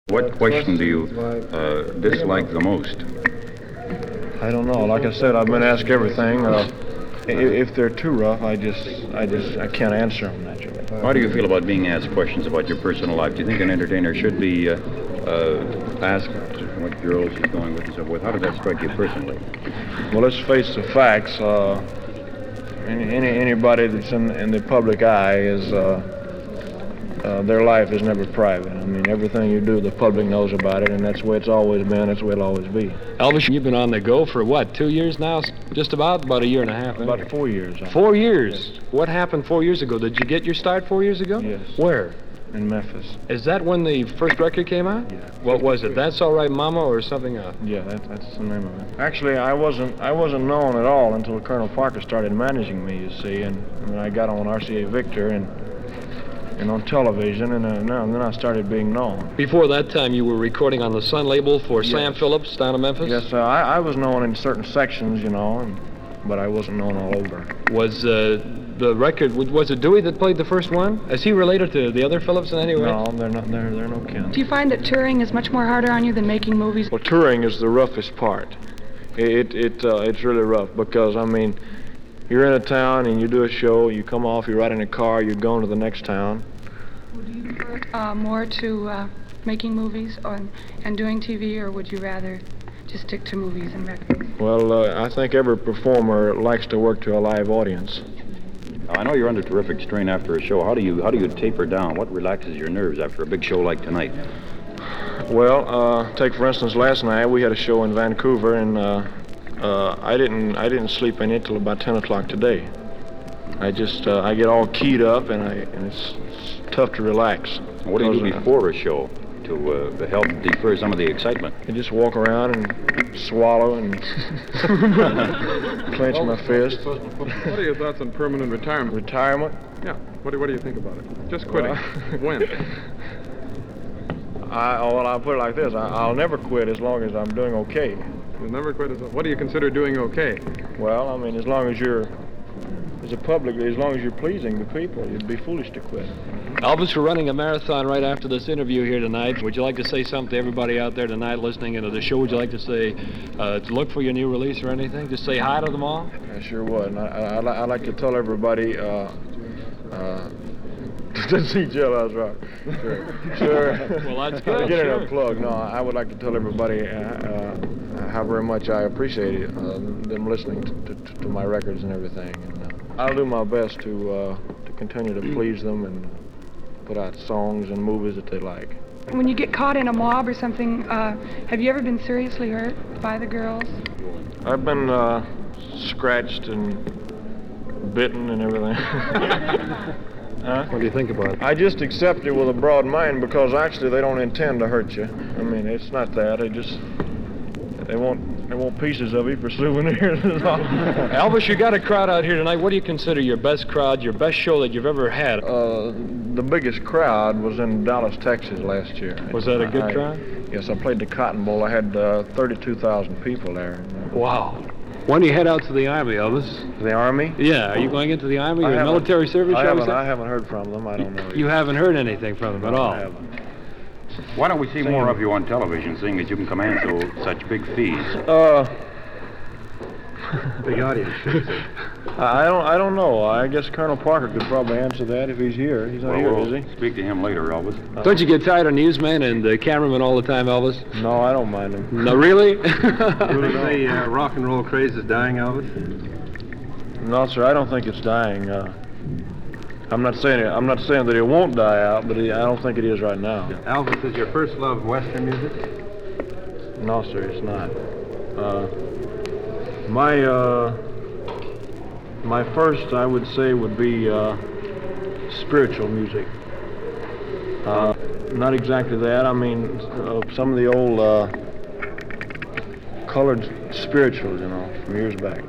What question do you dislike the most? I don't know. Like I said, I've been asked everything. If they're too rough, I can't answer them naturally. How do you feel about being asked questions about your personal life? Do you think an entertainer should be asked what girls he's going with and so forth? How does that strike you personally? Well, let's face the facts. Anybody that's in the public eye is their life is never private. I mean, everything you do, the public knows about it, and that's the way it's always been. That's the way it'll always be. Elvis, you've been on the go for what, 2 years now? Just about a year and a half. About 4 years. 4 years. Yes. What happened 4 years ago? Did you get your start 4 years ago? Yes. Where? In Memphis. Is that when the first record came out? Yeah. What was it? That's All Right, Mama, or something else? Yeah, that's the name of it. Actually, I wasn't known at all until Colonel Parker started managing me. You see, and then I got on RCA Victor and on television, and then I started being known. Before that time, you were recording on the Sun label for Sam Phillips down in Memphis? Yes, I was known in certain sections, you know, but I wasn't known all over. Was the record, was it Dewey that played the first one? Is he related to the other Phillips in any way? No, they're not. They're no kin. Do you find that touring is much more harder on you than making movies? Well, touring is the roughest part. It's really rough because, I mean, you're in a town and you do a show, you come off, you ride in a car, you're going to the next town. Would you prefer more to making movies and doing TV, or would you rather just stick to movies and records? Well, I think every performer likes to work to a live audience. I know you're under terrific strain after a show. How do you taper down? What relaxes your nerves after a big show like tonight? Well, take for instance last night we had a show in Vancouver, and I didn't sleep in it till about 10 o'clock today. I get all keyed up, and it's tough to relax. What do you do before a show to help defer some of the excitement? I just walk around and swallow and clench my fist. What are your thoughts on permanent retirement? Retirement? Yeah. What do you think about it? Just quitting. When? I'll put it like this. I'll never quit as long as I'm doing okay. You'll never quit what do you consider doing okay? Well, I mean, as long as you're pleasing the people, you'd be foolish to quit. Elvis, we're running a marathon right after this interview here tonight. Would you like to say something to everybody out there tonight listening into the show? Would you like to say, to look for your new release or anything? Just say hi to them all? I sure would. And I'd like to tell everybody, see Jill, I was right. Sure. Well, that's good. Get it a plug. No, I would like to tell everybody how very much I appreciate it, them listening to my records and everything. And I'll do my best to continue to please them and put out songs and movies that they like. When you get caught in a mob or something, have you ever been seriously hurt by the girls? I've been scratched and bitten and everything. Huh? What do you think about it? I just accept it with a broad mind because actually they don't intend to hurt you. I mean, it's not that. They want pieces of you for souvenirs. Elvis, you got a crowd out here tonight. What do you consider your best crowd, your best show that you've ever had? The biggest crowd was in Dallas, Texas last year. Was that a good crowd? Yes, I played the Cotton Bowl. I had 32,000 people there. Wow. When do you head out to the Army, Elvis? The Army? Yeah, are you going into the Army? You're in military service? I haven't heard from them. I don't know. You haven't heard anything from them at all? I haven't. Why don't we see more of you on television, seeing as you can command such big fees? Big audience. I don't know. I guess Colonel Parker could probably answer that if he's here. He's not here, we'll is he? Speak to him later, Elvis. Don't you get tired of newsmen and cameramen all the time, Elvis? No, I don't mind them. No, really? Do you think the rock and roll craze is dying, Elvis? No, sir. I don't think it's dying. I'm not saying that it won't die out, but I don't think it is right now. Elvis, is your first love Western music? No, sir, it's not. My first, I would say, would be spiritual music. Not exactly that. I mean, some of the old colored spirituals, you know, from years back.